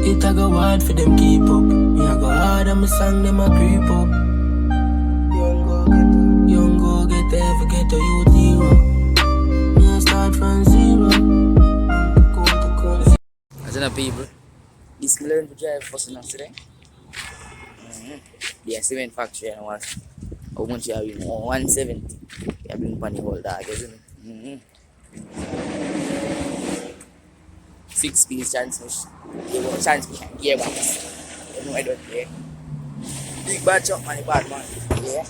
It a go hard for them keep up. Me a go hard and my song them a creep up. Young go get ever get a youth hero. Me a start from zero. As in people, this me learn to drive first enough today. The cement factory and was how much you have been? 170. You have been funny whole dog, isn't it? 6-piece transmission. Transmission, gearbox. You know I don't care. Big bad chop man, bad man. Yeah.